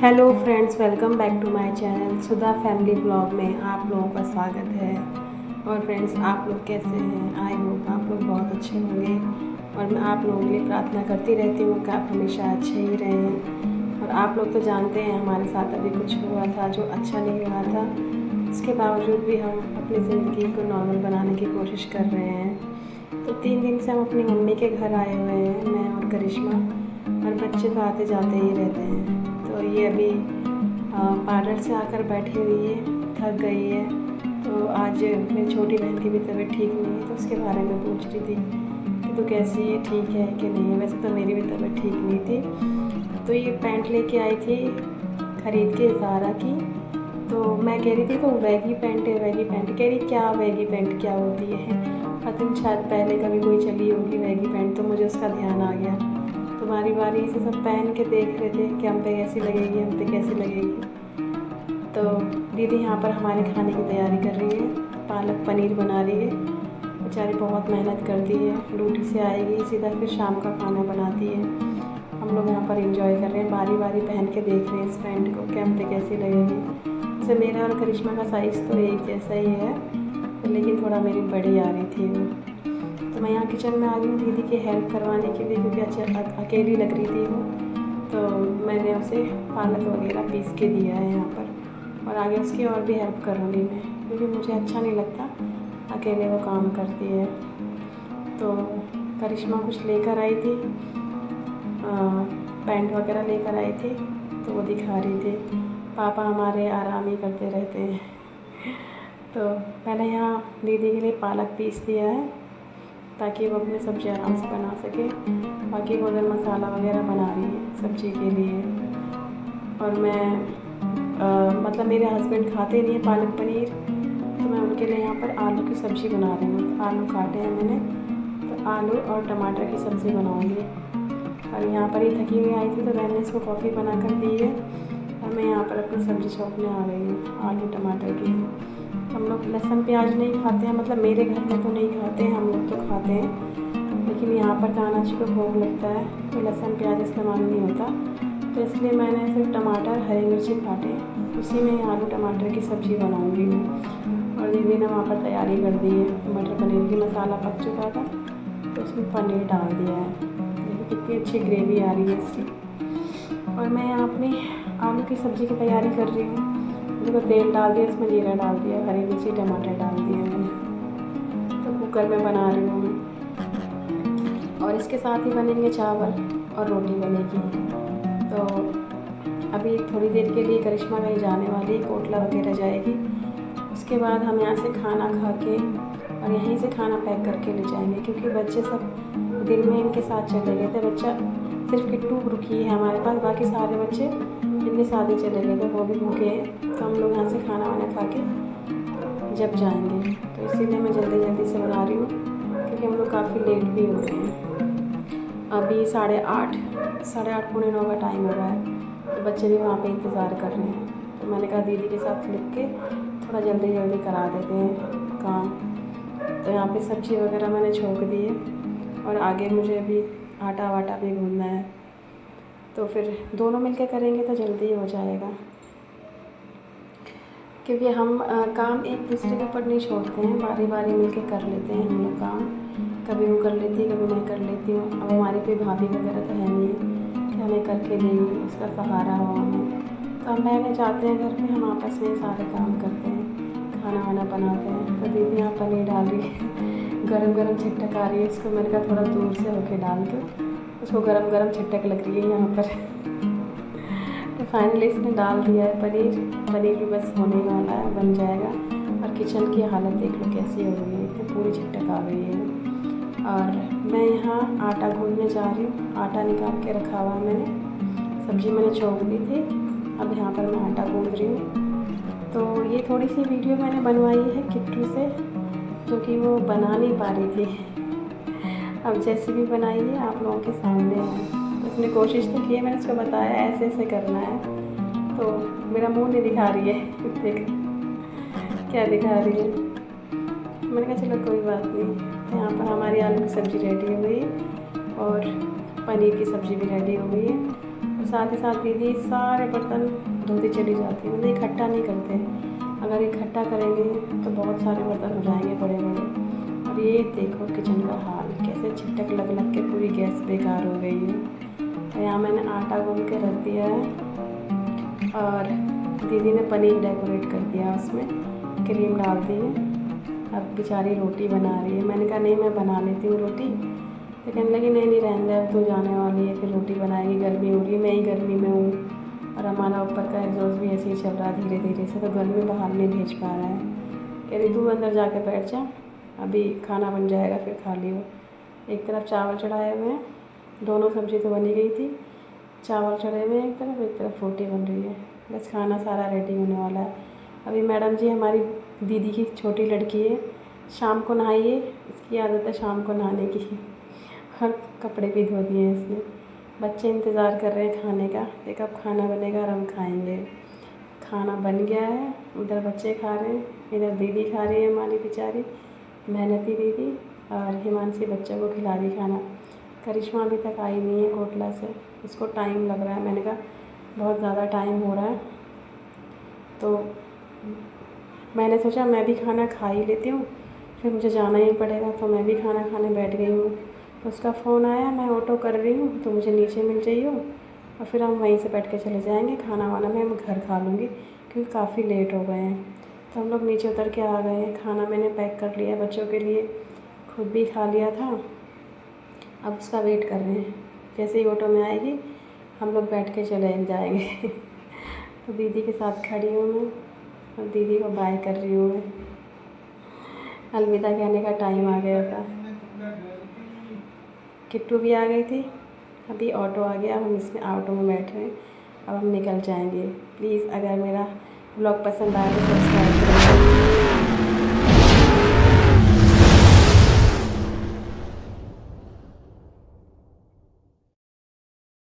Hello friends, welcome back to my channel Sudha family blog में आप लोगों का स्वागत है। और फ्रेंड्स, आप लोग कैसे हैं? आई होप आप लोग बहुत अच्छे होंगे। और मैं आप लोगों के लिए प्रार्थना करती रहती हूँ कि आप हमेशा अच्छे ही रहें। और आप लोग तो जानते हैं हमारे साथ अभी कुछ हुआ था जो अच्छा नहीं हुआ था, उसके बावजूद भी हम अपनी ज़िंदगी को नॉर्मल बनाने की कोशिश कर रहे हैं। तो 3 दिन से हम अपनी मम्मी के घर आए हुए हैं, मैं और करिश्मा, और बच्चे तो आते जाते ही रहते हैं। तो ये अभी पार्लर से आकर बैठी हुई है, थक गई है। तो आज मेरी छोटी बहन की भी तबीयत ठीक नहीं है, तो उसके बारे में पूछ रही थी कि तू कैसी है, ठीक है कि नहीं है। वैसे तो मेरी भी तबीयत ठीक नहीं थी। तो ये पैंट लेके आई थी ख़रीद के ज़ारा की। तो मैं कह रही थी तो वैगी पैंट है, वैगी पैंट। कह रही क्या वैगी पैंट क्या होती है? पता नहीं, शायद पहले कभी कोई चली होगी वैगी पैंट, तो मुझे उसका ध्यान आ गया। तो बारी बारी से सब पहन के देख रहे थे कि हम पे कैसी लगेगी, हम पे कैसी लगेगी। तो दीदी यहाँ पर हमारे खाने की तैयारी कर रही है, पालक पनीर बना रही है। बेचारी बहुत मेहनत करती है, ड्यूटी से आएगी सीधा फिर शाम का खाना बनाती है। हम लोग यहाँ पर एंजॉय कर रहे हैं, बारी बारी पहन के देख रहे हैं इस पैंट को कि हम पे कैसी लगेगी। वैसे मेरा और करिश्मा का साइज़ तो एक जैसा ही है, लेकिन थोड़ा मेरी बड़ी आ रही थी वो। तो मैं यहाँ किचन में आ गई हूँ दीदी की हेल्प करवाने के लिए, क्योंकि अकेली लग रही थी वो। तो मैंने उसे पालक वगैरह पीस के दिया है यहाँ पर, और आगे उसकी और भी हेल्प करूँगी मैं, क्योंकि मुझे अच्छा नहीं लगता अकेले वो काम करती है। तो करिश्मा कुछ लेकर आई थी, पैंट वगैरह लेकर आई थी, तो वो दिखा रही थी। पापा हमारे आराम ही करते रहते हैं। तो मैंने यहाँ दीदी के लिए पालक पीस दिया है ताकि वो अपनी सब्ज़ी आराम से बना सके। बाकी वो उधर मसाला वगैरह बना रही है सब्ज़ी के लिए। और मैं मतलब मेरे हस्बैंड खाते नहीं है पालक पनीर, तो मैं उनके लिए यहाँ पर आलू की सब्ज़ी बना रही हूँ। आलू काटे हैं मैंने, तो आलू और टमाटर की सब्ज़ी बनाऊँगी। और यहाँ पर ही थकी हुई आई थी, तो मैंने इसको कॉफ़ी बना कर दी है, और मैं यहाँ पर अपनी सब्ज़ी छोंकने आ गई हूँ आलू टमाटर की। हम लोग लहसुन प्याज नहीं खाते हैं, मतलब मेरे घर में तो नहीं खाते हैं, हम लोग तो खाते हैं, लेकिन यहाँ पर कान्हा जी को भोग लगता है तो लहसुन प्याज इस्तेमाल नहीं होता। तो इसलिए मैंने सिर्फ टमाटर हरी मिर्ची काटे, उसी में आलू टमाटर की सब्ज़ी बनाऊँगी मैं। और दीदी ने वहाँ पर तैयारी कर दी है, मटर पनीर की मसाला पक चुका था, तो उसमें पनीर डाल दिया है। देखिए कितनी अच्छी ग्रेवी आ रही है इसकी। और मैं यहाँ अपनी आलू की सब्ज़ी की तैयारी कर रही हूँ। देखो तेल डाल दिया, इसमें जीरा डाल दिया, हरी मिर्ची टमाटर डाल दिया मैंने। तो कुकर में बना रही हूँ मैं, और इसके साथ ही बनेंगे चावल और रोटी बनेगी। तो अभी थोड़ी देर के लिए करिश्मा कहीं जाने वाली, कोटला वगैरह जाएगी। उसके बाद हम यहाँ से खाना खा के और यहीं से खाना पैक करके ले जाएंगे, क्योंकि बच्चे सब दिन में इनके साथ चले गए थे। बच्चा सिर्फ किट्टू रुकी है हमारे पास, बाकी सारे बच्चे इनके साथ ही चले गए थे, वो भी भूखे हैं। तो हम लोग यहाँ से खाना वाना खा के जब जाएंगे, तो इसीलिए मैं जल्दी जल्दी से बना रही हूँ, क्योंकि हम लोग काफ़ी लेट भी हो गए हैं। अभी 8:30 पौने 9 का टाइम हो रहा है, तो बच्चे भी वहाँ पे इंतज़ार कर रहे हैं। तो मैंने कहा दीदी के साथ लिख के थोड़ा जल्दी जल्दी करा देते हैं काम। तो यहाँ पे सब्ज़ी वगैरह मैंने छोंक दी है, और आगे मुझे अभी आटा वाटा भी गूँधना है। तो फिर दोनों मिलकर करेंगे तो जल्दी हो जाएगा, क्योंकि हम काम एक दूसरे के ऊपर नहीं छोड़ते हैं, बारी बारी मिलकर कर लेते हैं हम लोग काम। कभी वो कर लेती है, कभी मैं कर लेती हूँ। अब हमारी कोई भाभी वगैरह तो है नहीं है कि हमें करके देंगी, उसका सहारा हो हमें। तो हम बहनें जाते हैं घर पे, हम आपस में सारे काम करते हैं, खाना वाना बनाते हैं। तो दीदी यहाँ पनीर डाल रही है, गरम गरम छटक आ रही है इसको। मैंने कहा थोड़ा दूर से होके डाल दो, उसको गरम गरम छटक लग रही है यहाँ पर। तो फाइनली इसने डाल दिया है पनीर भी बस होने वाला है, बन जाएगा। और किचन की हालत देख लो कैसी हो गई है, इतनी पूरी छटक आ गई है। और मैं यहाँ आटा गूँधने जा रही हूँ, आटा निकाल के रखा हुआ है मैंने, सब्ज़ी मैंने छोंक दी थी, अब यहाँ पर मैं आटा गूँध रही हूँ। तो ये थोड़ी सी वीडियो मैंने बनवाई है किट्टू से, जो कि वो बना नहीं पा रही थी। अब जैसे भी बनाई है आप लोगों के सामने है। उसने कोशिश तो की है, मैंने उसको बताया ऐसे ऐसे करना है, तो मेरा मुंह नहीं दिखा रही है। देख क्या दिखा रही है। मैंने कहा चलो कोई बात नहीं। तो यहाँ पर हमारी आलू की सब्ज़ी रेडी हो गई, और पनीर की सब्ज़ी भी रेडी हो गई है। साथ ही साथ दीदी सारे बर्तन धोती चली जाती है, मतलब इकट्ठा नहीं करते। अगर इकट्ठा करेंगे तो बहुत सारे बर्तन हो जाएंगे बड़े बड़े। और ये देखो किचन का हाल, कैसे छिटक लग लग के पूरी गैस बेकार हो गई है। तो यहाँ मैंने आटा गूंद के रख दिया है और दीदी ने पनीर डेकोरेट कर दिया, उसमें क्रीम डाल दी है। अब बेचारी रोटी बना रही है। मैंने कहा नहीं मैं बना लेती हूँ रोटी, तो कहने लगी नहीं रहने दे, अब तो जाने वाली है फिर रोटी बनाएगी, गर्मी हो रही है, मैं ही गर्मी में हूँ और हमारा ऊपर का एग्जॉस्ट भी ऐसे ही चल रहा है धीरे धीरे से, तो गर्मी बाहर नहीं भेज पा रहा है। कह रही तू अंदर जाके बैठ जा, अभी खाना बन जाएगा फिर खा लियो। एक तरफ चावल चढ़ाए हुए हैं, दोनों सब्ज़ी तो बनी गई थी, चावल चढ़े हुए हैं एक तरफ रोटी बन रही है। बस खाना सारा रेडी होने वाला है। अभी मैडम जी हमारी दीदी की छोटी लड़की है, शाम को नहाई है, इसकी आदत है शाम को नहाने की और कपड़े भी धो दिए हैं इसने। बच्चे इंतज़ार कर रहे हैं खाने का कि कब खाना बनेगा और हम खाएंगे। खाना बन गया है, उधर बच्चे खा रहे हैं, इधर दीदी खा रही है हमारी बेचारी मेहनती दीदी, और हिमांशी बच्चों को खिला रही खाना। करिश्मा अभी तक आई नहीं है कोटला से, उसको टाइम लग रहा है। मैंने कहा बहुत ज़्यादा टाइम हो रहा है, तो मैंने सोचा मैं भी खाना खा ही लेती हूँ, फिर मुझे जाना ही पड़ेगा, तो मैं भी खाना खाने बैठ गई हूँ। तो उसका फ़ोन आया, मैं ऑटो कर रही हूँ तो मुझे नीचे मिल जाइए और फिर हम वहीं से बैठ के चले जाएंगे। खाना वाना मैं घर खा लूँगी क्योंकि काफ़ी लेट हो गए हैं। तो हम लोग नीचे उतर के आ गए हैं। खाना मैंने पैक कर लिया बच्चों के लिए, खुद भी खा लिया था। अब उसका वेट कर रहे हैं, जैसे ही ऑटो में आएगी हम लोग बैठ के चले जाएंगे तो दीदी के साथ खड़ी हूँ मैं और दीदी को बाय कर रही हूँ मैं। अलविदा कहने का टाइम आ गया था। किट्टू भी आ गई थी, अभी ऑटो आ गया, हम इसमें ऑटो में बैठ रहे हैं, अब हम निकल जाएंगे। प्लीज़ अगर मेरा ब्लॉग पसंद आए तो सब्सक्राइब करें।